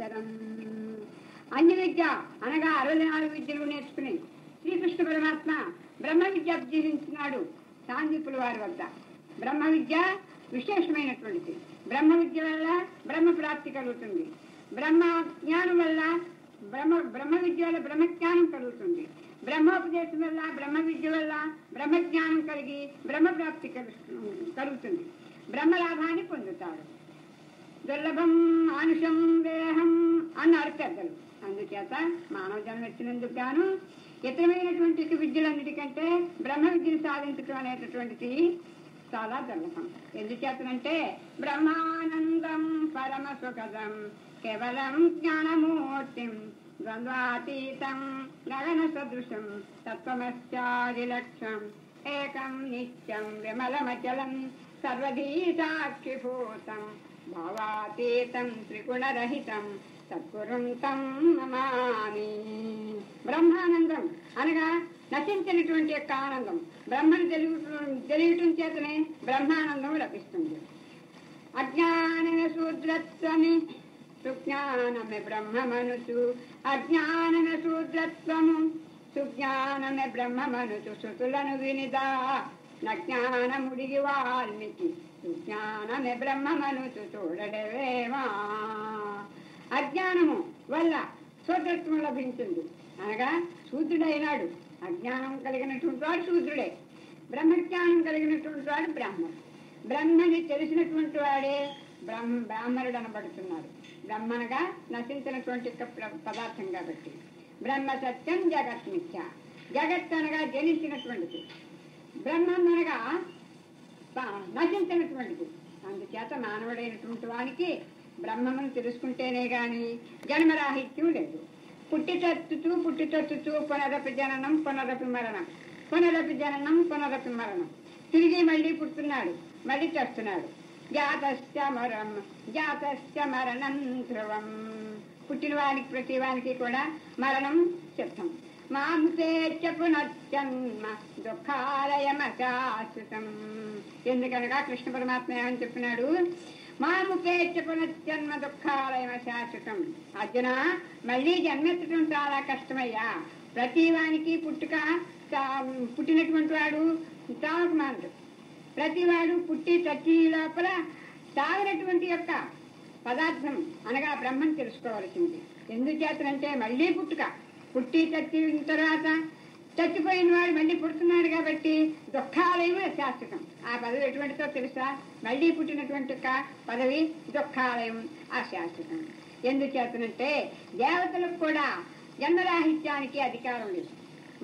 సంవత్సరం. అన్ని విద్య అనగా 64 విద్యలు నేర్చుకుని శ్రీకృష్ణ పరమాత్మ బ్రహ్మ విద్య అభ్యసించినాడు సాందీపుల వారి వద్ద. బ్రహ్మ విద్య విశేషమైనటువంటిది. బ్రహ్మ విద్య వల్ల బ్రహ్మ ప్రాప్తి కలుగుతుంది. బ్రహ్మ జ్ఞానం వల్ల బ్రహ్మ విద్య వల్ల బ్రహ్మజ్ఞానం కలుగుతుంది. బ్రహ్మోపదేశం వల్ల బ్రహ్మ విద్య వల్ల బ్రహ్మజ్ఞానం కలిగి బ్రహ్మ ప్రాప్తి కలుగుతుంది. బ్రహ్మలాభాన్ని పొందుతాడు. దుర్లభం మానుషం దేహం అన్నారు పెద్దలు. అందుచేత మానవ జన్మ ఎత్తినందుకు గాను ఇతరమైనటువంటి విద్యలన్నిటికంటే బ్రహ్మ విద్యను సాధించడం అనేటటువంటిది చాలా దుర్లభం. ఎందుచేతనంటే బ్రహ్మానందం పరమ సుఖదం కేవలం జ్ఞానమూర్తిం ద్వంద్వాతీతం గగన సదృశం తత్వమస్యాది లక్ష్యం ఏకం నిత్యం విమలమచలం సర్వధీ సాక్షిభూతం భావాతీతం త్రిగుణరహితం సద్గురుంతం నమామి. బ్రహ్మానందం అనగా నశించినటువంటి యొక్క ఆనందం. బ్రహ్మను తెలియటం చేతనే బ్రహ్మానందం లభిస్తుంది. అజ్ఞానమే శూద్రత్వమి సుజ్ఞానమే బ్రహ్మమనుసు అజ్ఞానమే శూద్రత్వము సుజ్ఞానమే బ్రహ్మమనుసు శృతులను వినిదా నజ్ఞానముడిగి వాల్మీకి సుజ్ఞానమే బ్రహ్మమనుసు చూడడవేమా. అజ్ఞానము వల్ల శూద్రత్వం లభించింది అనగా శూద్రుడైనాడు. అజ్ఞానం కలిగినటువంటి వాడు శూద్రుడే. బ్రహ్మజ్ఞానం కలిగినటువంటి వాడు బ్రాహ్మణుడు. బ్రహ్మని తెలిసినటువంటి వాడే బ్రాహ్మణుడు అనబడుతున్నాడు. బ్రహ్మనగా నశించినటువంటి పదార్థం కాబట్టి. బ్రహ్మ సత్యం జగత్ మిథ్య. జగత్ అనగా జనించినటువంటిది, బ్రహ్మం అనగా నశించినటువంటిది. అందుచేత మానవుడైనటువంటి వానికి బ్రహ్మమును తెలుసుకుంటేనే గాని జన్మరాహిత్యం లేదు. పుట్టి తత్తుతూ పునరపి జననం పునరపి మరణం, పునరపి జననం పునరపి మరణం. తిరిగి మళ్ళీ పుడుతున్నాడు, మళ్ళీ చేస్తున్నాడు. జాతస్య మరణం ధ్రువం. పుట్టిన వానికి ప్రతి వానికి కూడా మరణం సిద్ధం. మాంసే పునర్జన్మ దుఃఖాలయమశాశ్వతం. ఎందుకనగా కృష్ణ పరమాత్మ ఏమని చెప్పినాడు? మాముఖే పునర్జన్మ దుఃఖాలయమశాశ్వతం. అర్జున, మళ్ళీ జన్మెత్తడం చాలా కష్టమయ్యా. ప్రతి వానికి పుట్టినటువంటి వాడు చావకమానడు. ప్రతివాడు పుట్టి చచ్చి లోపల సాగినటువంటి యొక్క పదార్థం అనగా బ్రహ్మను తెలుసుకోవలసింది. ఎందుచేతనంటే మళ్ళీ పుట్టి చచ్చిన తర్వాత చచ్చిపోయిన వాడు మళ్ళీ పుడుతున్నాడు కాబట్టి దుఃఖాలయం శాశ్వతం. ఆ పదవి ఎటువంటిదో తెలుసా? మళ్ళీ పుట్టినటువంటి పదవి దుఃఖాలయం అశాశ్వతం. ఎందుచేతనంటే దేవతలకు కూడా జన్మరాహిత్యానికి అధికారం లేదు.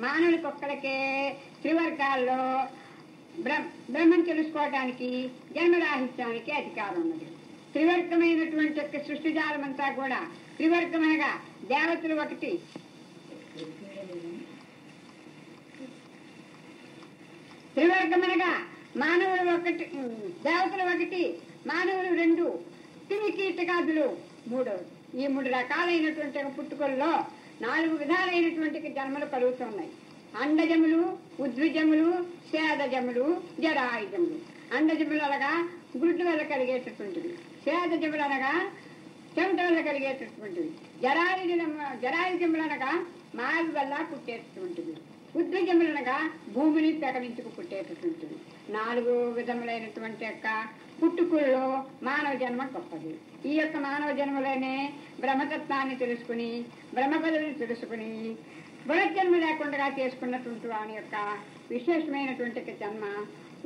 మానవునికి ఒక్కడికే త్రివర్గాల్లో బ్రహ్మం తెలుసుకోవడానికి జన్మరాహిత్యానికి అధికారం ఉన్నది. త్రివర్గమైనటువంటి యొక్క సృష్టిజాలం అంతా కూడా త్రివర్గమనగా దేవతలు ఒకటి, త్రివర్గమనగా మానవులు ఒకటి, దేవతలు ఒకటి, మానవులు 2, క్రిమికీటకాదులు 3. ఈ 3 రకాలైనటువంటి పుట్టుకల్లో 4 విధాలైనటువంటి జన్మలు కలుగుతున్నాయి. అండజములు, ఉద్విజములు, సేదజములు, జరాయుజములు. అండజములు అనగా గుడ్డు వల్ల కలిగేటటువంటివి. సేదజములు అనగా చెమట వల్ల కలిగేటటువంటివి. జరాయుజములు అనగా మావి వల్ల పుట్టేటటువంటివి. ఉద్విజములు అనగా భూమిని పెకలించుకు పుట్టేటటువంటివి. 4 విధములైనటువంటి యొక్క పుట్టుకుల్లో మానవ జన్మ గొప్పది. ఈ యొక్క మానవ జన్మలోనే బ్రహ్మతత్వాన్ని తెలుసుకుని బ్రహ్మ పదవిని తెలుసుకుని పునర్జన్మ లేకుండా చేసుకున్నటువంటి వాని యొక్క విశేషమైనటువంటి జన్మ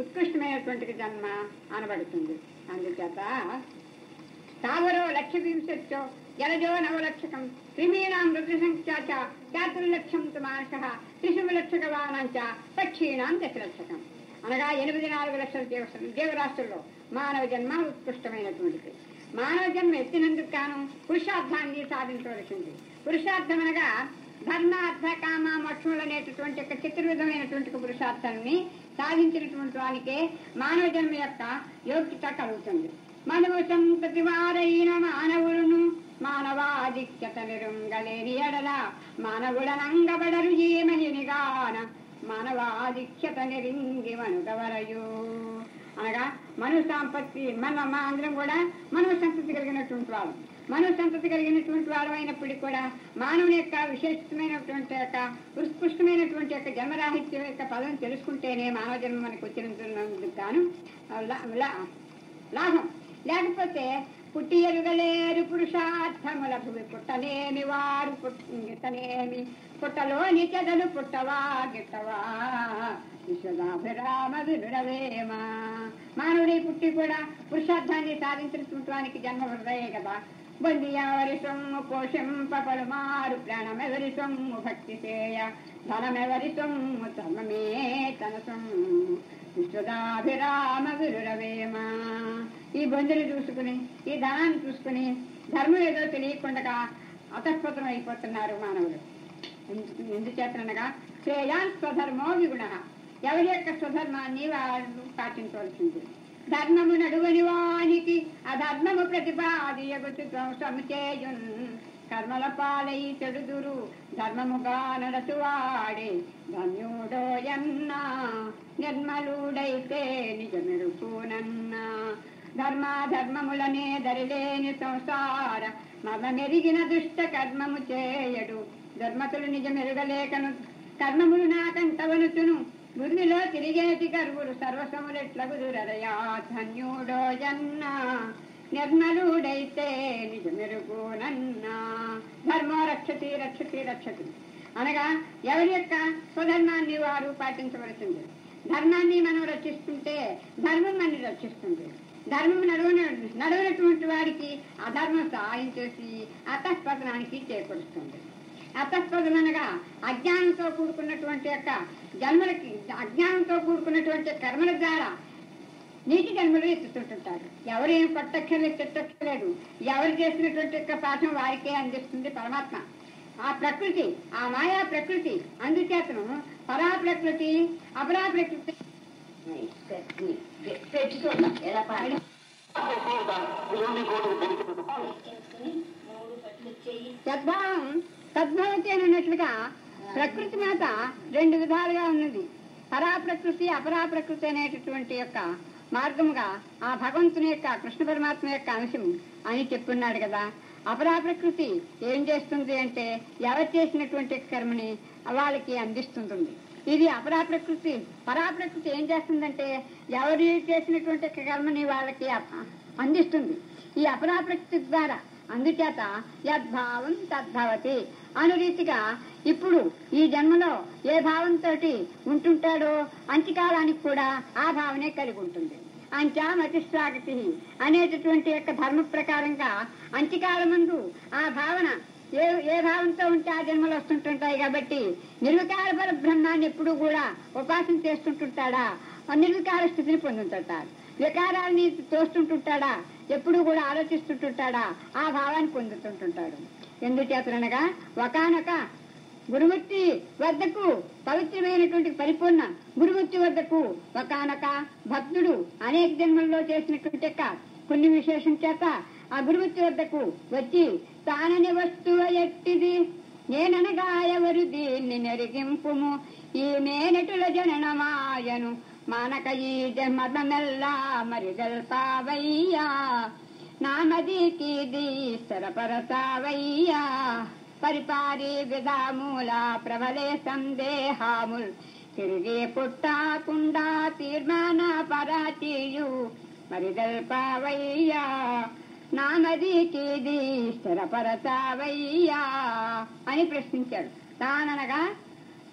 ఉత్కృష్టమైనటువంటి జన్మ అనబడుతుంది. అందుచేత స్థావరో 1,20,000 జలజో 9,00,000 క్రిమీణాం రుద్రసంఖ్యాచ 4,00,000 మానస 3,00,000 వానాంచ పక్షీణాం 10,00,000. అనగా 84,00,000 జీవరాశుల్లో మానవ జన్మ ఉత్కృష్టమైనటువంటిది. మానవ జన్మ ఎత్తినందుకు గాను పురుషార్థాన్ని సాధించవలసింది. పురుషార్థం అనగా ధర్మ అర్థ కామ మోక్షములు అనేటటువంటి యొక్క చతుర్విధమైనటువంటి పురుషార్థాన్ని సాధించినటువంటి వానికే మానవ జన్మ యొక్క యోగ్యత కలుగుతుంది. మనము సంతతివారైన మానవులను మానవాధిక్యత నిరుంగలేని ఎడల మానవుడనంగబడరు జీమనిగాన మానవాధిక్యత నిరింగి మనుగవరయు. అనగా మను సంపత్తి మా అందరం కూడా మనవ సంపత్తి కలిగినటువంటి వాళ్ళు. మను సంతతి కలిగినటువంటి వాడు అయినప్పటికీ కూడా మానవుని యొక్క విశేషమైనటువంటి యొక్క ఉత్కృష్టమైనటువంటి యొక్క జన్మరాహిత్యం యొక్క పదం తెలుసుకుంటేనే మానవ జన్మ మనకు వచ్చినందుకు గాను లాభం. లేకపోతే పుట్టి ఎరుగలేరు పురుషార్థముల భూమి పుట్టలేమి వారు పుట్టనేమి పుట్టలోని చెదలు పుట్టవా గిట్టవా విశ్వదాభిరామ వినురవేమా. మానవుడి పుట్టి కూడా పురుషార్థాన్ని సాధించడానికి జన్మ హృదయే కదా. బొందియావరి సొమ్ము పోషింప పలుమారు ప్రాణమెవరి సొమ్ము భక్తి చేయ ధనమెవరి సొమ్ము ధర్మమే తన సొమ్ము విశ్వదాభిరామ విరురవేమా. ఈ బొందులు చూసుకుని ఈ ధనాన్ని చూసుకుని ధర్మం ఏదో తెలియకుండా అతస్పతం అయిపోతున్నారు మానవులు. ఎందుచేతనగా శ్రేయాన్ స్వధర్మో విగుణ. ఎవరి యొక్క స్వధర్మాన్ని వాళ్ళు పాటించవలసింది. ధర్మము నడువని వానికి అధర్మము ప్రతిపాదియగుచు ధ్వంసము చేయున్ కర్మల పాలై చెడుదురు ధర్మముగా నడచువాడే ధన్యుడోయన్నా నిర్మలుడైతే నిజమెరుకునన్నా. ధర్మాధర్మములనే దరిలేని సంసార మర్మమెరిగిన దుష్ట కర్మము చేయడు ధర్మతులు నిజమెరుగలేకను కర్మములు నాకంటవనుచును బుద్ధిలో తిరిగేటి కరువులు సర్వసములెట్లగుదురయా ధన్యుడోయన్నా నిర్మలుడైతే నిజమెరుగునన్నా. ధర్మో రక్షతి రక్షతి రక్షతి అనగా ఎవరి యొక్క స్వధర్మాన్ని వారు పాటించవలసింది. ధర్మాన్ని మనం రక్షిస్తుంటే ధర్మం మనని రక్షిస్తుంది. ధర్మం నడవనటువంటి వాడికి అధర్మం సహాయం చేసి అతఃపతనానికి చేకూరుస్తుంది. అతఃపదం అనగా అజ్ఞానంతో కూడుకున్నటువంటి యొక్క జన్మలకి అజ్ఞానంతో కూడుకున్నటువంటి కర్మల ద్వారా నీటి జన్మలు ఎత్తుతుంటారు. ఎవరేం పట్టక్కర్లేదు తిట్టక్కర్లేదు. ఎవరు చేసినటువంటి యొక్క పాఠం వారికే అందిస్తుంది పరమాత్మ. ఆ ప్రకృతి ఆ మాయా ప్రకృతి అందుచేతను పరా ప్రకృతి అపరా ప్రకృతి తద్భావం తద్భవతి అని అన్నట్లుగా ప్రకృతి మాత రెండు విధాలుగా ఉన్నది. పరాప్రకృతి అపరాప్రకృతి అనేటటువంటి యొక్క మార్గముగా ఆ భగవంతుని యొక్క కృష్ణ పరమాత్మ యొక్క అంశం అని చెప్పున్నాడు కదా. అపరాప్రకృతి ఏం చేస్తుంది అంటే ఎవరు చేసినటువంటి కర్మని వాళ్ళకి అందిస్తుంది. ఇది అపరాప్రకృతి. పరాప్రకృతి ఏం చేస్తుందంటే ఎవరు చేసినటువంటి కర్మని వాళ్ళకి అందిస్తుంది. ఈ అపరాప్రకృతి ద్వారా అందుచేత యద్భావం తద్భవతి అను రీతిగా ఇప్పుడు ఈ జన్మలో ఏ భావంతో ఉంటుంటాడో అంత్యకాలానికి కూడా ఆ భావనే కలిగి ఉంటుంది. అంత్యామతిస్వాగతి అనేటటువంటి యొక్క ధర్మ ప్రకారంగా అంత్యకాలమందు ఆ భావన ఏ భావంతో ఉంటే ఆ జన్మలు వస్తుంటుంటాయి. కాబట్టి నిర్వికార పరబ్రహ్మాన్ని ఎప్పుడు కూడా ఉపాసన చేస్తుంటుంటాడా నిర్వికార స్థితిని పొందుతుంటాడు. వికారాన్ని తోస్తుంటుంటాడా ఎప్పుడు కూడా ఆలోచిస్తుంటుంటాడా ఆ భావాన్ని పొందుతుంటుంటాడు. ఎందుచేతనగా ఒకానొక గురుమూర్తి వద్దకు పవిత్రమైనటువంటి పరిపూర్ణ గురుమూర్తి వద్దకు ఒకానొక భక్తుడు అనేక జన్మల్లో చేసినటువంటి కొన్ని విశేషం చేత ఆ గురుమూర్తి వద్దకు వచ్చి తానని వస్తువు ఎట్టిది నేననగా ఎవరు దీన్ని నెరిగింపుము ఈ మేనటుల జననమాయను మానక ఈ జన్మమెల్లా మరి గల్పావయ్యా నామదికి స్థిరపరసావయ్యా పరిపారి విధామూల ప్రబలే సందేహాముల్ తిరిగి పుట్టాకుండా తీర్మాన పరాచీయు మరి గల్పావయ్యా నామదికి స్థిరపరసావయ్యా అని ప్రశ్నించాడు. తాననగా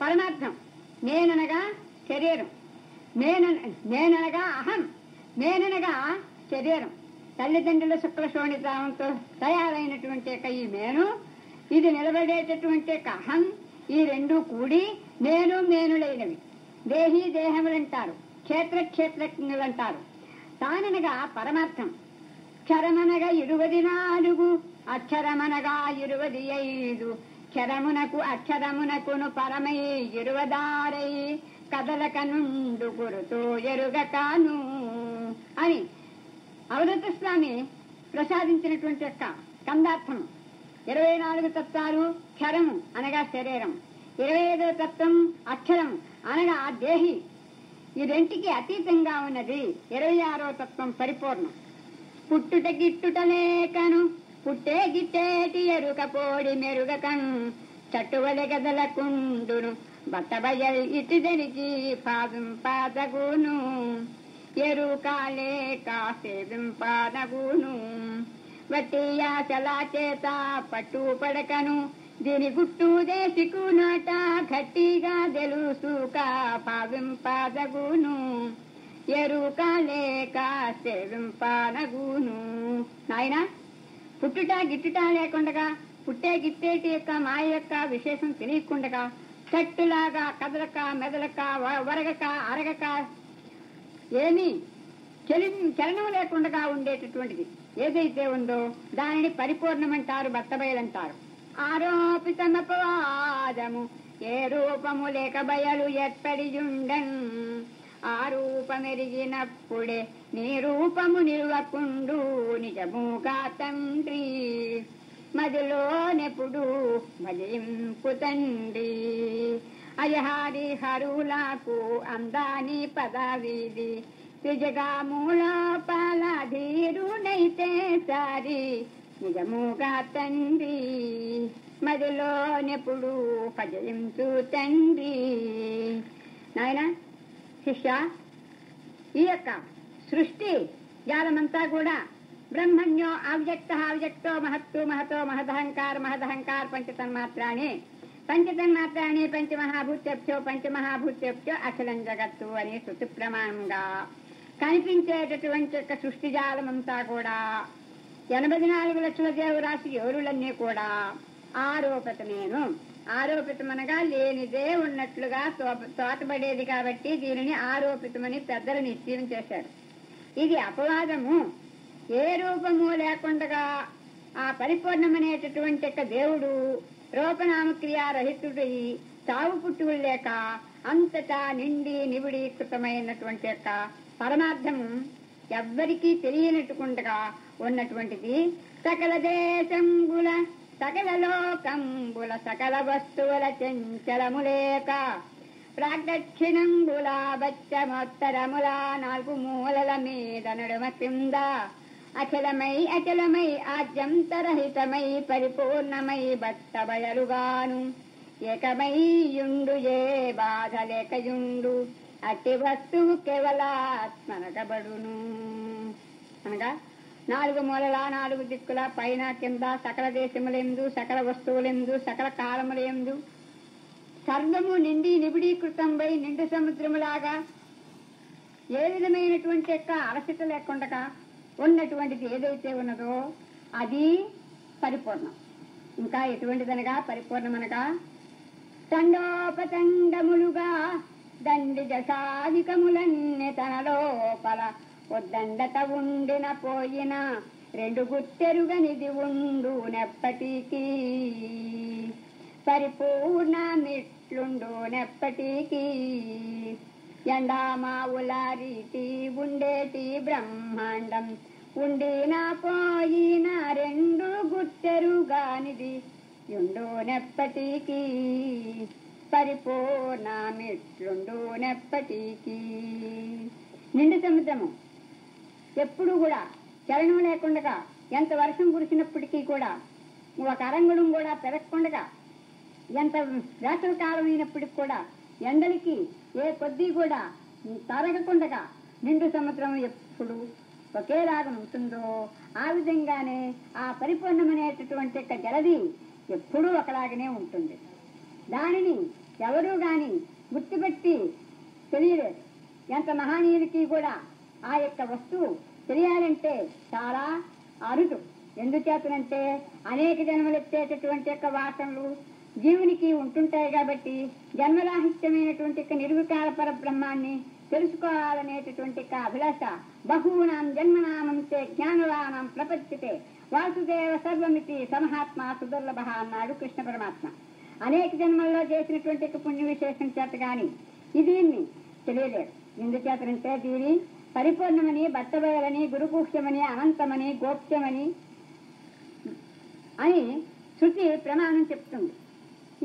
పరమార్థం, నేననగా శరీరం, నేననగా అహం, నేననగా శరీరం. తల్లిదండ్రుల శుక్ల శోణితాంతో తయారైనటువంటి ఈ మేను, ఇది నిలబడేటటువంటి అహం, ఈ రెండు కూడి నేను మేనులైనవి. దేహి దేహములంటారు, క్షేత్ర క్షేత్రజ్ఞులంటారు. తాననగా పరమార్థం. క్షరమనగా 24, అక్షరమనగా 25, క్షరమునకు అక్షరమునకును పరమై 26 కదలక నుండు గురుతో ఎరుగకాను అని అవధూత స్వామి ప్రసాదించినటువంటి యొక్క కందార్థం. 24 తత్వాలు క్షరము అనగా శరీరం, 25వ తత్వం అక్షరం అనగా దేహి. ఈ రెంటికి అతీతంగా ఉన్నది 26వ తత్వం పరిపూర్ణం. పుట్టుట గిట్టుట లేకను పుట్టే గిట్టేటి ఎరుక పోడి మెరుగకం చట్టువలి గదలకుండును బట్టబయల్ ఇటుదనికి పాదంపాదగును ఎరుకాలే కాసేవింపాదగును వట్టి ఆశలా చేత పట్టు పడకను దీని గుట్టు దేశికు నాట గట్టిగా తెలుసుక పావింపాదగును ఎరుకాలే కాసేవింపాదగును. నాయన పుట్టుట గిట్టుట లేకుండగా పుట్టే గిట్టేటి యొక్క మాయ యొక్క విశేషం తెలియకుండగా చెట్టులాగా కదలక మెదలక వరగక అరగక ఏమీ చలనం లేకుండా ఉండేటటువంటిది ఏదైతే ఉందో దానిని పరిపూర్ణమంటారు, బట్టబయలంటారు. ఆరోపితమపవాదము ఏ రూపము లేక బయలు ఎప్పడియుండన్ ఆ రూపమెరిగినప్పుడే నీ రూపము నిలువకుండు నిజముగా తండ్రి మదిలోనెప్పుడు భజింపు తండ్రి. అయహారి హరులకు అందాని పదవిది త్రిజగాములోపల ధీరునైతే సారి నిజముగా తండ్రి మదిలోనెప్పుడు భజించు తండ్రి. నాయన శిష్య, ఈ యొక్క సృష్టి జాలమంతా కూడా బ్రహ్మణ్యో అవ్యక్త అవ్యక్తో మహత్తు మహతో మహదహంకార మహదహంకార పంచతన్మాత్రాన్ని పంచతన్మాత్రాన్ని పంచమహాభూత్యభ్యో పంచమహాభూత్యభ్యో అఖిలం జగత్తు అనే శృతి ప్రమాణంగా కనిపించేటటువంటి యొక్క సృష్టి జాలమంతా కూడా 84 లక్షల జీవరాశి ఎవరులన్నీ కూడా ఆరోపితమేను. ఆరోపితమనగా లేనిదే ఉన్నట్లుగా తోటబడేది కాబట్టి దీనిని ఆరోపితమని పెద్దలు నిశ్చయం చేశారు. ఇది అపవాదము. ఏ రూపము లేకుండా ఆ పరిపూర్ణమనేటటువంటి యొక్క దేవుడు రూపనామక్రియారహితుడై తావు పుట్టువులు లేక అంతటా నిండి నివిడీకృతమైనటువంటి యొక్క పరమార్థము ఎవ్వరికీ తెలియనట్టుకుండగా ఉన్నటువంటిది. సకల దేశంబుల సకల లోకంబుల సకల వస్తువుల చంచలములేక ప్రాదక్షిణంబుల బచ్చమోత్తరముల 4 మూలల మీద నడుమ కింద అఖిలమై అచలమై ఆద్యంతరహితమై పరిపూర్ణమై బట్టబయలుగాను ఏకమై యుండు ఏ బాధ లేకయుండు అట్టి వస్తువు కేవలాత్మనకబడును. అనగా 4 మూలల 4 దిక్కుల పైన కింద సకల దేశములందు సకల వస్తువులందు సకల కాలములందు సర్వము నిండి నిబిడీకృతంపై నిండు సముద్రములాగా ఏ విధమైనటువంటి యొక్క అలసట లేకుండా ఉన్నటువంటిది ఏదైతే ఉన్నదో అది పరిపూర్ణం. ఇంకా ఎటువంటిదనగా పరిపూర్ణమనగా తండోపతండములుగా దండి దశాధికములన్నీ తన లోపల ఉద్దండత ఉండిన పోయిన 2 గుట్టెరుగనిది ఉండు నెప్పటికీ పరిపూర్ణమిట్లుండు నెప్పటికీ ఎండామావుల రీతి ఉండేటి బ్రహ్మాండం ఉండిన పోయిన 2 గుట్టెరుగానిది యుండు నెప్పటికీ పరిపూర్ణమిట్లుండు నెప్పటికీ. నిండు సముద్రము ఎప్పుడు కూడా చలనం లేకుండా ఎంత వర్షం కురిసినప్పటికీ కూడా ఒక అరంగుడం కూడా పెరగకుండా ఎంత వేసవి కాలం అయినప్పటికి కూడా ఎండలకి ఏ కొద్దీ కూడా తరగకుండా నిండు సముద్రం ఎప్పుడు ఒకేలాగా ఉంటుందో ఆ విధంగానే ఆ పరిపూర్ణమనేటటువంటి యొక్క జలది ఎప్పుడూ ఒకలాగనే ఉంటుంది. దానిని ఎవరూ గాని గుర్తుపెట్టి తెలియలేదు. ఎంత మహనీయులకి కూడా ఆ యొక్క వస్తువు తెలియాలంటే చాలా అరుదు. ఎందుచేతనంటే అనేక జన్మలెత్తేటటువంటి యొక్క వాసనలు జీవునికి ఉంటుంటాయి కాబట్టి జన్మరాహిత్యమైనటువంటి నిర్వికార పరబ్రహ్మాన్ని తెలుసుకోవాలనేటటువంటి అభిలాష బహూనాం జన్మనామంతే జ్ఞానవానం ప్రపంచతే వాసుదేవ సర్వమితి సమహాత్మ సుదుర్లభ అన్నాడు కృష్ణ పరమాత్మ. అనేక జన్మల్లో చేసినటువంటి పుణ్య విశేషం చేత గాని దీన్ని తెలియలేదు. ఎందుచేతనంటే దీని పరిపూర్ణమని బట్టబయలని గురుకూహ్యమని అనంతమని గోప్యమని అని శృతి ప్రమాణం చెప్తుంది.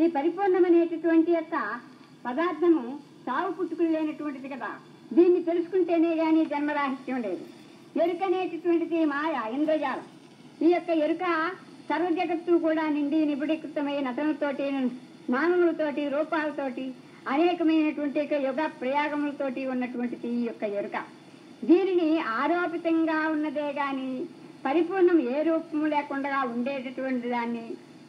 ఈ పరిపూర్ణమనేటటువంటి యొక్క పదార్థము సావు పుట్టుకులు లేనటువంటిది కదా. దీన్ని తెలుసుకుంటేనే గాని జన్మరాహిత్యం లేదు. ఎరుకనేటటువంటిది మాయ ఇంద్రజాలం. ఈ యొక్క ఎరుక సర్వ జగత్తు కూడా నిండి నిబిడీకృతమై నటనతోటి, నామములతోటి, రూపాలతోటి, అనేకమైనటువంటి యుగ ప్రయాగములతోటి ఉన్నటువంటిది ఈ యొక్క ఎరుక. దీనిని ఆరోపితంగా ఉన్నదే గాని పరిపూర్ణం ఏ రూపము లేకుండా ఉండేటటువంటి దాన్ని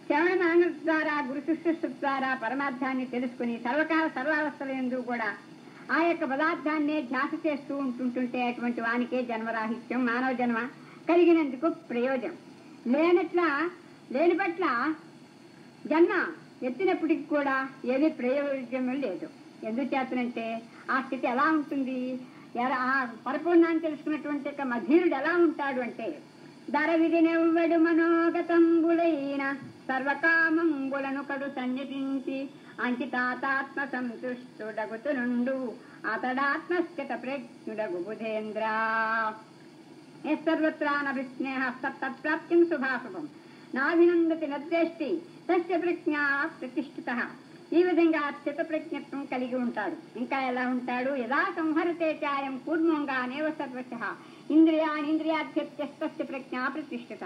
శ్రవణ మానవ ద్వారా, గురు శుశ్రూష ద్వారా పరమార్థాన్ని తెలుసుకుని సర్వకాల సర్వావస్థల యందు కూడా ఆ యొక్క పదార్థాన్నే ధ్యాస చేస్తూ ఉంటుంటే అటువంటి వానికే జన్మరాహిత్యం, మానవ జన్మ కలిగినందుకు ప్రయోజనం. లేని పట్ల జన్మ ఎత్తినప్పటికి కూడా ఏమీ ప్రయోజనం లేదు. ఎందుచేతనంటే ఆ స్థితి ఎలా ఉంటుంది, ఆ పరిపూర్ణాన్ని తెలుసుకున్నటువంటి యొక్క మధీరుడు ఎలా ఉంటాడు అంటే, ధర విధినెవ్వడు మనోగతంబులైన సర్వకామంబులను కడు సన్నిధించి అంకితాత్మ సంతుష్టుడగుతునుండు అతడాత్మస్థిత ప్రజ్ఞుడగు బుధేంద్ర. సర్వత్రానభిస్నేహ తత్ప్రాప్తిం శుభాశుభం నాభినందతి నద్వేష్టి తస్య ప్రజ్ఞా ప్రతిష్ఠిత. ఈ విధంగా స్థిత ప్రజ్ఞత్వం కలిగి ఉంటాడు. ఇంకా ఎలా ఉంటాడు? యదా సంహరతే చాయం కూర్మంగా నేవ సర్వశః ఇంద్రియాణీంద్రియాధ్యస్య ప్రజ్ఞా ప్రతిష్ఠిత.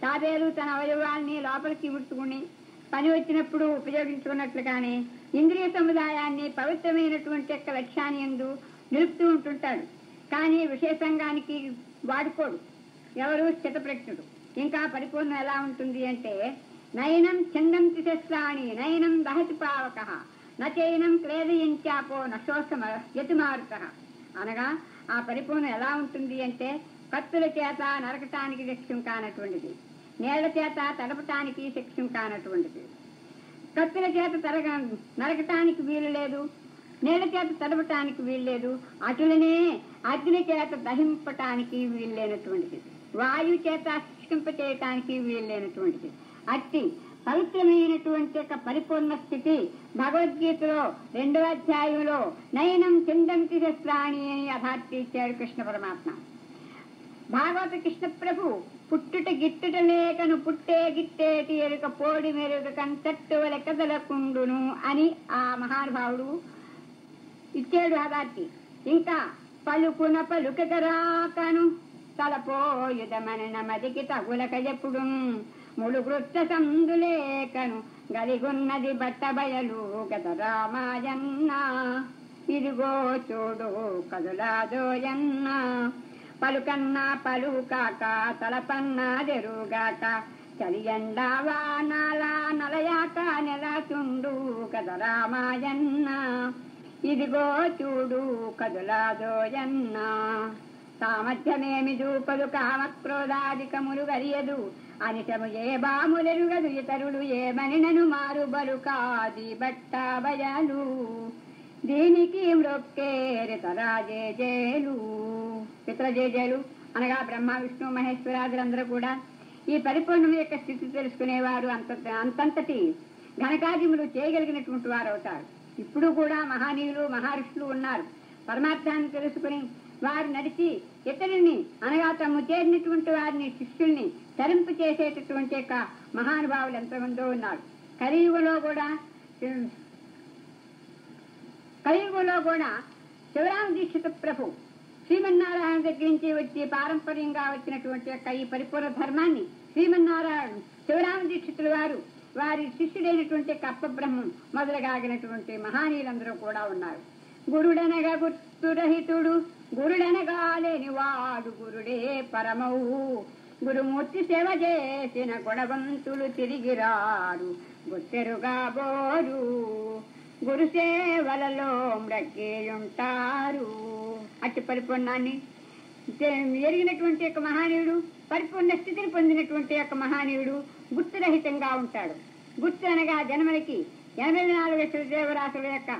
తాబేలు తన అవయవాల్ని లోపలికి ఉట్టుకుని పని వచ్చినప్పుడు ఉపయోగించుకున్నట్లుగానే ఇంద్రియ సముదాయాన్ని పవిత్రమైనటువంటి యొక్క లక్ష్యాన్ని యందు నిలుపుతూ ఉంటుంటాడు. కానీ విశేషంగానికి వాడుకోడు. ఎవరు? స్థితప్రజ్ఞుడు. ఇంకా పరిపూర్ణం ఎలా ఉంటుంది అంటే, నయనం ఛందంతి శస్త్రాణి నయనం దహతి పావక నచైనం క్లేదయంచాపో నశోసమ యతిమారుత. అనగా ఆ పరిపూర్ణం ఎలా ఉంటుంది అంటే, కత్తుల చేత నరకటానికి శక్యం కానటువంటిది, నేళ్ల చేత తడపటానికి శక్యం కానటువంటిది. కత్తుల చేత నరకటానికి వీలు లేదు, నేళ్ల చేత తడపటానికి వీలు లేదు. అటులనే అగ్ని చేత దహింపటానికి వీలు లేనటువంటిది, వాయువు చేత శిక్షింపచేయటానికి వీలు లేనటువంటిది. అట్టి పవిత్రమైనటువంటి యొక్క పరిపూర్ణ స్థితి భగవద్గీతలో 2వ అధ్యాయంలో నయనం చిందంతి శస్త్రాణి అని యథార్థి ఇచ్చాడు కృష్ణ పరమాత్మ. భాగవత కృష్ణ ప్రభు పుట్టుట గిట్టుట లేకను పుట్టే గిట్టేటి ఎరుక పోడి మెరుగ కంతట్టు లెక్కదలకుండును అని ఆ మహానుభావుడు ఇచ్చాడు యథార్థి. ఇంకా పలుకున పలుకరాకను తలపోయుధమన మదికి తగులక ఎప్పుడు ములుగృత్త సందులేకను గలిగున్నది బట్ట బయలు గత రామాయన్న. ఇదిగో చూడు కదులాదోయన్న, పలుకన్నా పలుకాక తలపన్నా దెరుగాక చలియండావా నాలా నలయాక నెలచుండు గత రామాయన్న. ఇదిగో చూడు కదులాదోయన్న. సామర్థ్యమేమి దూపదు కామక్రోధాధికములు గరియదు అనిశము ఏ బాములెరుగదు ఇతరులు ఏమనినను మారు బలుకాది బట్ట బయలు. దీనికి మ్రొక్కేరి తరాజేజేలు. పిత్రజేజేలు అనగా బ్రహ్మ విష్ణు మహేశ్వరాదులందరూ కూడా ఈ పరిపూర్ణం యొక్క స్థితి తెలుసుకునేవారు అంతంతటి ఘనకార్యములు చేయగలిగినటువంటి వారు అవుతారు. ఇప్పుడు కూడా మహానీయులు మహర్షులు ఉన్నారు. పరమార్థాన్ని తెలుసుకుని వారు నడిచి ఇతరుల్ని అనగా తమ చేరినటువంటి వారిని శిష్యుల్ని తరింపు చేసేటటువంటి యొక్క మహానుభావులు ఎంతమందో ఉన్నారు. కలియుగంలో కూడా శివరామ దీక్షిత ప్రభు శ్రీమన్నారాయణ దగ్గర నుంచి వచ్చి పారంపర్యంగా వచ్చినటువంటి యొక్క ఈ పరిపూర్ణ ధర్మాన్ని శ్రీమన్నారాయణ శివరామ దీక్షితుల వారు వారి శిష్యుడైనటువంటి కప్పబ్రహ్మం మొదలుగాగినటువంటి మహానీయులందరూ కూడా ఉన్నారు. గురుడనగా గుర్తురహితుడు గురుడనగా లేని వాడు గురుడే పరమవు. గురుమూర్తి సేవ చేసిన గుణవంతులు తిరిగిరారు గుర్తెరుగా బోరు. గురు సేవలలో మ్రగ్గేయుంటారు. అట్టి పరిపూర్ణాన్ని ఎరిగినటువంటి యొక్క మహానీయుడు, పరిపూర్ణ స్థితిని పొందినటువంటి యొక్క మహానీయుడు గుర్తురహితంగా ఉంటాడు. గుర్తు అనగా జన్మలకి 84 దేవరాశుల యొక్క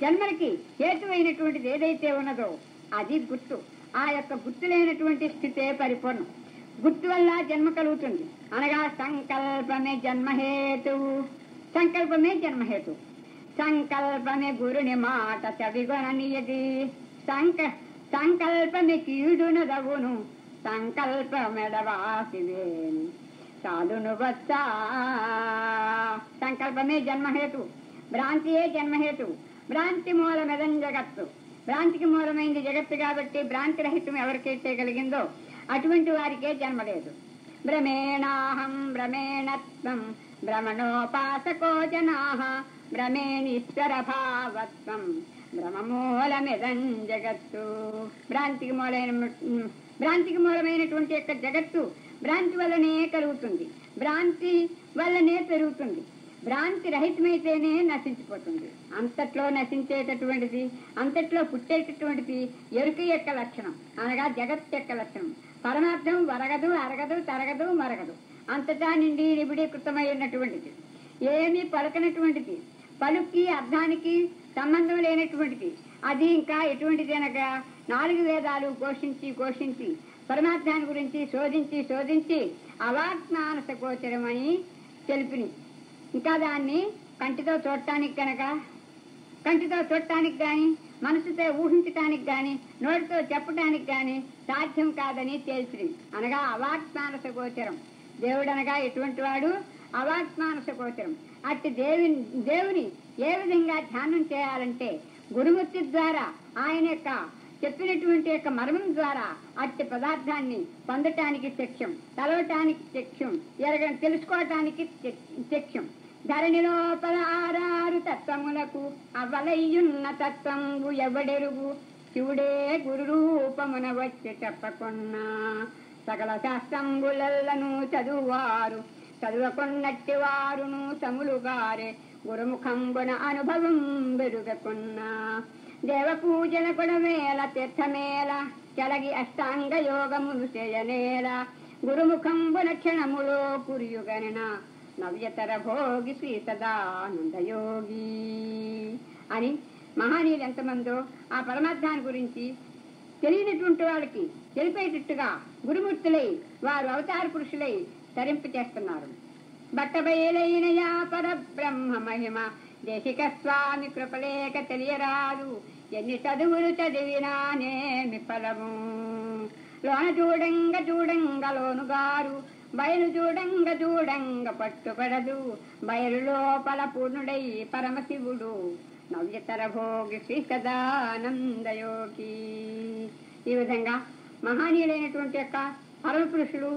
జన్మలకి హేతువైనటువంటిది ఏదైతే ఉన్నదో అది గుర్తు. ఆ యొక్క గుర్తు లేనటువంటి స్థితే పరిపూర్ణం. గుర్తు వల్ల జన్మ కలుగుతుంది అనగా సంకల్పమే జన్మహేతువు. సంకల్పమే జన్మహేతువు. సంకల్పమే గురుని మాట చవిగొననియది. సంకల్పమే కీడునదవును సంకల్పమెడవాసివేని చాలును వచ్చా. సంకల్పమే జన్మహేతు, భ్రాంతియే జన్మహేతు. భ్రాంతి మూలమెదం జగత్తు. భ్రాంతికి మూలమైంది జగత్తు కాబట్టి భ్రాంతి రహితం ఎవరికైతే కలిగిందో అటువంటి వారికే జన్మ లేదు. భ్రమేణాహం భ్రమేణత్వం భ్రమణోపాసకో జనాః భ్రమేణీశ్వర భావత్వం భ్రమమూలమిదం జగత్తు. భ్రాంతికి మూలమైనటువంటి యొక్క జగత్తు భ్రాంతి వల్లనే కలుగుతుంది, భ్రాంతి వల్లనే పెరుగుతుంది. భ్రాంతి రహితమైతేనే నశించిపోతుంది. అంతట్లో నశించేటటువంటిది, అంతట్లో పుట్టేటటువంటిది ఎరుక యొక్క లక్షణం, అనగా జగత్ యొక్క లక్షణం. పరమార్థం వరగదు, అరగదు, తరగదు, మరగదు, అంతటా నిండి నిబిడీకృతమైనటువంటిది, ఏమీ పలకనటువంటిది, పలుకి అర్థానికి సంబంధం లేనటువంటిది. అది ఇంకా ఎటువంటిది అనగా 4 వేదాలు ఘోషించి పరమార్థాన్ని గురించి శోధించి అవాజ్ఞానస గోచరమని తెలిపిని. ఇంకా దాన్ని కంటితో చూడటానికి కానీ, మనసుతో ఊహించటానికి కానీ, నోటితో చెప్పటానికి కానీ సాధ్యం కాదని తేల్చింది. అనగా అవాజ్ఞానస గోచరం. దేవుడు అనగా ఎటువంటి వాడు? అవాజ్ఞానస గోచరం. అట్టి దేవుని ఏ విధంగా ధ్యానం చేయాలంటే గురుమూర్తి ద్వారా, ఆయన యొక్క చెప్పినటువంటి యొక్క మర్మం ద్వారా అట్టి పదార్థాన్ని పొందటానికి శక్యం, తలవటానికి శక్యం, తెలుసుకోవటానికి శక్యం. ధరణి లోపల 6 తత్వములకు అవ్వలయ్యున్న తత్వంబు ఎవడెరుగు, శివుడే గురు రూపమున వచ్చి చెప్పకున్నా. సకల శాస్త్రంబులెల్లను చదువువారు చదువకున్నట్టి వారును సములుగారే, గురుముఖంబున అనుభవం బెరుగకున్నా. దేవపూజల కొడమేల తీర్థమేల, చలగి అష్టాంగ యోగములు చేయనేల, గురుముఖంబున క్షణములో కురియుగన నవ్యతర భోగి శ్రీ సదానందయోగి అని మహానీయులు ఎంతమందో ఆ పరమార్థాన్ని గురించి తెలియనటువంటి వాళ్ళకి తెలిపేటట్టుగా గురుమూర్తులై, వారు అవతార పురుషులై తరింపు చేస్తున్నారు. బట్టబయలైన యా పరబ్రహ్మ మహిమ దేశిక స్వామి కృపలేక తెలియరాదు, ఎన్ని చదువులు చదివినానేమి ఫలము. లోన చూడంగ లోనుగారు, బయలు చూడంగ పట్టుపడదు, బయలు లోపల పూర్ణుడై పరమశివుడు నవ్యతర భోగి శ్రీ సదానందయోగి. ఈ విధంగా మహానీయులైనటువంటి యొక్క పరమపురుషులు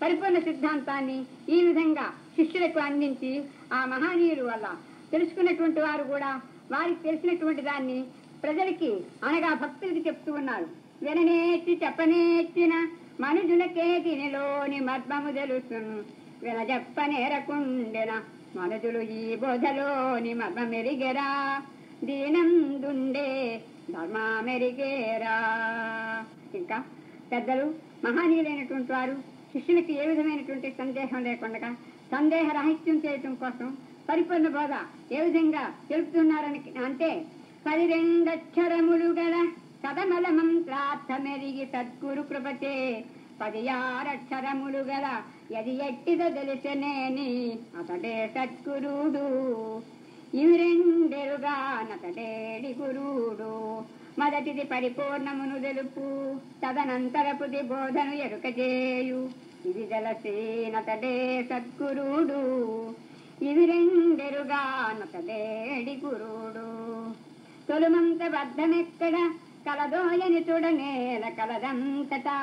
పరిపూర్ణ సిద్ధాంతాన్ని ఈ విధంగా శిష్యులకు అందించి, ఆ మహానీయులు వల్ల తెలుసుకున్నటువంటి వారు కూడా వారికి తెలిసినటువంటి దాన్ని ప్రజలకి అనగా భక్తులకి చెప్తూ ఉన్నారు. విననేర్చి చెప్పనేర్చిన మనుజులకే దీనిలోని మర్మము తెలుసును, వినజెప్పనేరకుండెన మనుజులు ఈ బోధలోని మర్మమెరిగెరా, దీనందుండే ధర్మమెరిగేరా. ఇంకా పెద్దలు మహానీయులైనటువంటి వారు శిష్యులకి ఏ విధమైనటువంటి సందేహం లేకుండా సందేహ రాహిత్యం చేయటం కోసం పరిపూర్ణ బోధ ఏ విధంగా తెలుపుతున్నారని అంటే, 12 అక్షరములు గల కథమల మంత్రార్థమెరిగి సద్గురు కృపచే 16 అక్షరములు గల ఎది ఎట్టిదో తెలిసనేని అతడే సద్గురుడు, ఇవి రెండెరుగా నతడేడి గురుడు. మొదటిది పరిపూర్ణమును తెలుపు, తదనంతరపుది బోధను ఎరుక చేయు, ఇవి జలసేనతడే సద్గురుడు, ఇవి రెండెరుగా నతడేడి గురుడు. తొలుమంత బద్ధమెక్కడ కలదోయని చూడనేల కలదంతటా,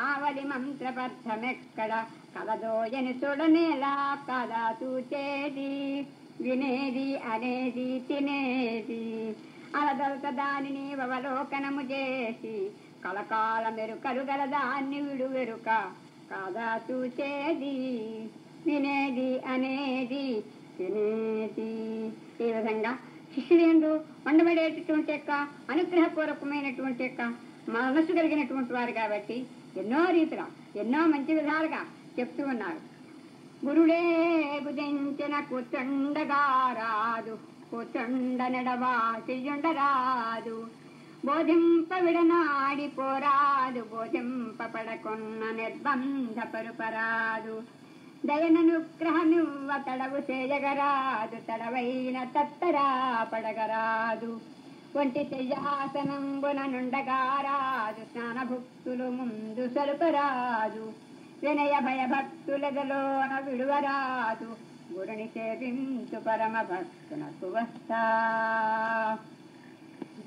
ఆవలి మంత్రబద్ధమెక్కడ కలదోయని చూడనేలా, కదా చూచేది వినేది అనేది తినేది, అలదొలత దానిని అవలోకనము చేసి కలకాల మెరుకలు గల దాన్ని విడువెరుక, కాదా చూచేది వినేది అనేది తినేది. ఈ విధంగా శిష్యులందు ఉండబడేటటువంటి యొక్క అనుగ్రహపూర్వకమైనటువంటి యొక్క మనసు కలిగినటువంటి వారు కాబట్టి ఎన్నో రీతిలో ఎన్నో మంచి విధాలుగా చెప్తూ ఉన్నారు. గురుడే బుధించిన కూర్చుండగా రాదు, కూర్చుండ నడవాసియుండరాదు, బోధింప విడనాడి పోరాదు, బోధింప పడకొన్న నిర్బంధ పరుపరాదు, దయననుగ్రహమివ్వ తడవు చేయగరాదు, తడవైన తత్తరా పడగరాదు, ఒంటి శయ్యాసనంబున నుండగారాదు, స్నానభుక్తులు ముందు సలుపరాదు, వినయ భయభక్తులదలోన విడువరాదు, గురుని సేవించు పరమ భక్తునకు వస్తా.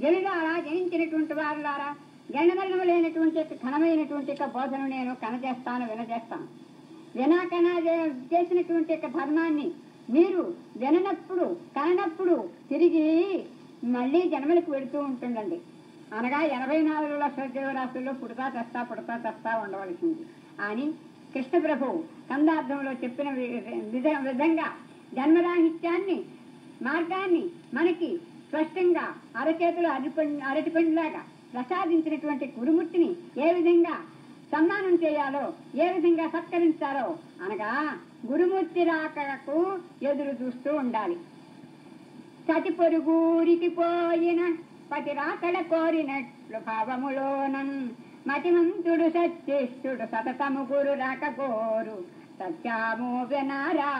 జనులారా, జయించినటువంటి వారులారా, గణమరణము లేనటువంటి ఘనమైనటువంటి బోధను నేను కనచేస్తాను, వినచేస్తాను. వినాకనా చేసినటువంటి యొక్క ధర్మాన్ని మీరు విననప్పుడు కననప్పుడు తిరిగి మళ్ళీ జన్మలకు వెళుతూ ఉంటుండండి. అనగా 84 లక్షల జీవరాశుల్లో పుడతా ఉండవలసింది అని కృష్ణ ప్రభువు కందార్థంలో చెప్పిన విధంగా జన్మరాహిత్యాన్ని మార్గాన్ని మనకి స్పష్టంగా అరచేతులు అరటిపండులాగా ప్రసాదించినటువంటి గురుమూర్తిని ఏ విధంగా సన్మానం చేయాలో, ఏ విధంగా సత్కరించాలో అనగా గురుమూర్తి రాకకు ఎదురు చూస్తూ ఉండాలి. సతి పొరుగురికి పోయిన పతి రాకడ కోరినట్లు భావములోనన్ మతిమంతుడు సత్యేష్టుడు సతతము గురు రాక కోరు సత్యాము వినారా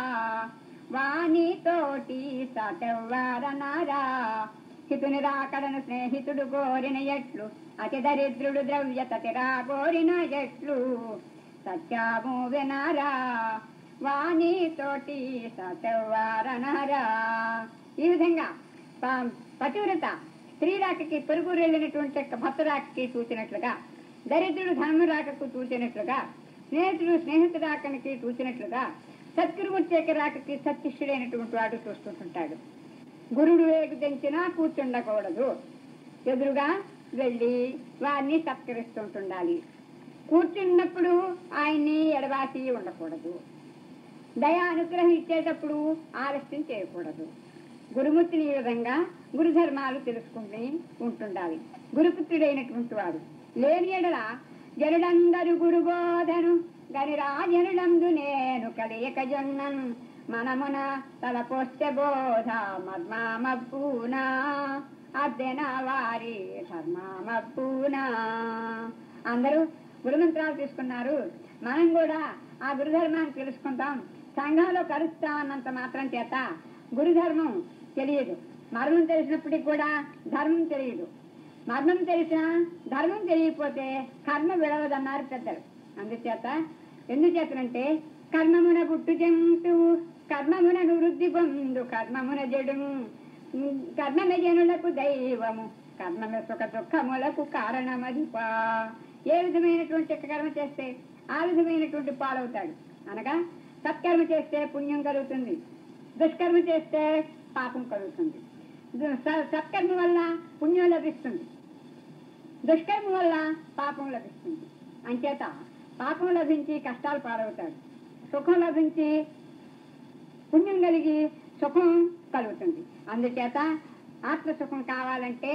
వాణి తోటి సతెవ్వారనారా. హితుని రాకడను స్నేహితుడు కోరిన ఎట్లు అతి దరిద్రుడు ద్రవ్యతతిరా కోరిన ఎట్లు సత్యాము వినారా వాణి తోటి సతెవ్వారనారా. ఈ విధంగా పతివ్రత స్త్రీ రాకకి పొరుగు వెళ్ళినటువంటి భర్త రాకకి చూసినట్లుగా, దరిద్రుడు ధనము రాకకు చూసినట్లుగా, స్నేహితుడు రాకనికి చూసినట్లుగా సత్గురుమూర్తి రాకకి సత్శిష్యుడైనటువంటి వాడు చూస్తుంటాడు. గురుడు వేగు తెంచినా కూర్చుండకూడదు, ఎదురుగా వెళ్ళి వారిని సత్కరిస్తుంటుండాలి. కూర్చున్నప్పుడు ఆయన్ని ఎడబాసి ఉండకూడదు. దయా అనుగ్రహం ఇచ్చేటప్పుడు ఆలస్యం చేయకూడదు. గురుమూర్తిని ఈ విధంగా గురుధర్మాలు తెలుసుకుంటూ ఉంటుండాలి. గురుపుత్రుడైనటువంటి వాడు లేని ఎడల జనులందరూ గురుబోధను గనిరా జనులందు నేను కలియక జొన్నను మనమున తలపోస్తే బోధ మర్మామబ్బూనా అద్దెన వారి ధర్మామబ్బూనా. అందరూ గురుమంత్రాలు తీసుకున్నారు, మనం కూడా ఆ గురుధర్మాన్ని తెలుసుకుంటాం. సంఘంలో కలుస్తామన్నంత మాత్రం చేత గురుధర్మం తెలియదు. మర్మం తెలిసినప్పటికీ కూడా ధర్మం తెలియదు. మర్మం తెలిసినా ధర్మం తెలియకపోతే కర్మ విడవదన్నారు పెద్దలు. ఎందుచేతనంటే కర్మమున పుట్టు జంతువు కర్మమున వృద్ధి పొందు కర్మమున జడు కర్మమే జనులకు దైవము కర్మమే సుఖ దుఃఖములకు కారణమదిపా. ఏ విధమైనటువంటి కర్మ చేస్తే ఆ విధమైనటువంటి పాలవుతాడు. అనగా సత్కర్మ చేస్తే పుణ్యం కలుగుతుంది, దుష్కర్మ చేస్తే పాపం కలుగుతుంది. సత్కర్మ వల్ల పుణ్యం లభిస్తుంది, దుష్కర్మ వల్ల పాపం లభిస్తుంది. అంచేత పాపం లభించి కష్టాలు పాలవుతాడు, సుఖం లభించి పుణ్యం కలిగి సుఖం కలుగుతుంది. అందుచేత ఆత్మసుఖం కావాలంటే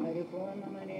పరిపూర్ణమనే